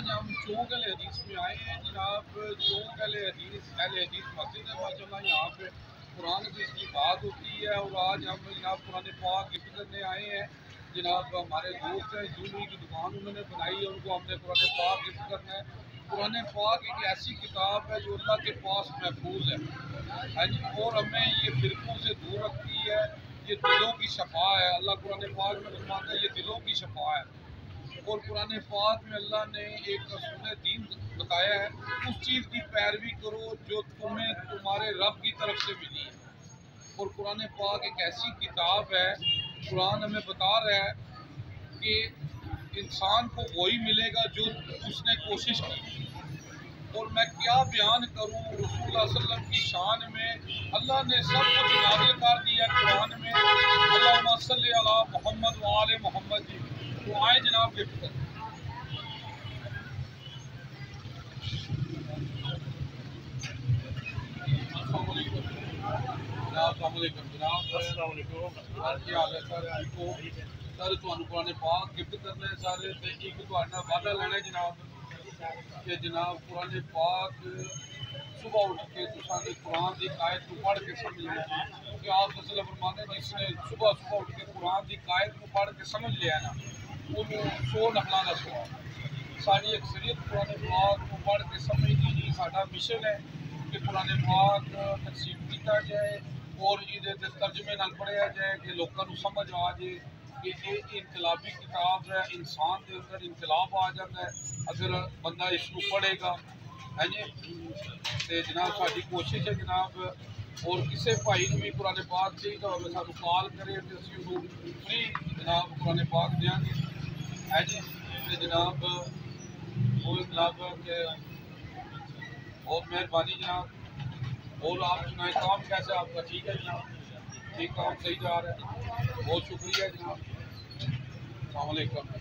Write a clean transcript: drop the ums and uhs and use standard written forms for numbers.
آج ہم چونک اہل حدیث میں آئے ہیں جناب. چونک اہل حدیث مسجد ہے ماشاءاللہ. یہاں پہ قرآن کی بات ہوتی ہے اور آج ہم جناب قرآن پاک گفٹ کرنے آئے ہیں. جناب ہمارے دوست ہیں, جولری کی دکان انہوں نے بنائی ہے, ان کو ہم نے قرآن پاک گفٹ کرنا ہے. قرآن پاک ایک ایسی کتاب ہے جو اللہ کے پاس محفوظ ہے اور ہمیں یہ فرقوں سے دور رکھتی ہے. یہ دلوں کی شفا ہے. اللہ قرآن پاک میں فرماتا ہے یہ دلوں کی شفا ہے. اور قرآن پاک میں اللہ نے ایک رسول دین بتایا ہے, اس چیز کی پیروی کرو جو تمہیں تمہارے رب کی طرف سے ملی ہے. اور قرآن پاک ایک ایسی کتاب ہے, قرآن ہمیں بتا رہا ہے کہ انسان کو وہی ملے گا جو اس نے کوشش کی. اور میں کیا بیان کروں رسول اللہ صلی اللہ علیہ وسلم کی شان میں. اللہ نے سب کچھ نازل کر دیا قرآن میں. اللہم صلی علی محمد و آل محمد. جی تو آئے جناب گفٹ کر. السلام علیکم جناب. السلام علیکم جناب. السلام علیکم. کیا حال ہے سر؟ ٹھیک ہو سر؟ تمہیں قرآن پاک گفٹ کرنا ہے سارے. ایک تمہارا وعدہ لینا ہے جناب کہ جناب قرآن پاک صبح اٹھ کے تصانے قرآن کی آیت کو پڑھ کے سمجھ لیا. کیونکہ آپ صلی اللہ علیہ وسلم فرماتے ہیں جس نے صبح اٹھ کے قرآن کی آیت کو پڑھ کے سمجھ لیا نا انہوں سو نفلانا سوا. ساری اکثریت قرآن پاک کو پڑھ کے سمجھتی جی. ساڈا مشن ہے کہ قرآن پاک تقسیم کیا جائے اور یہ ترجمے نال پڑھیا جائے کہ لوگوں کو سمجھ آ جائے کہ یہ انقلابی کتاب ہے. انسان کے اندر انقلاب آ جاتا ہے اگر بندہ اس کو پڑھے گا. ہے جی جناب ساری کوشش ہے جناب. اور کسی بھائی نے بھی قرآن پاک چاہیے تو سانو کال کرے تو اسی انہوں فری جناب قرآن پاک دیا گے. ہے جی جناب وہ جناب کہ بہت مہربانی جناب. اور آپ سنائیں کام کیسے آپ کا؟ ٹھیک ہے جناب. ٹھیک کام صحیح جا رہا ہے. بہت شکریہ جناب. السلام علیکم.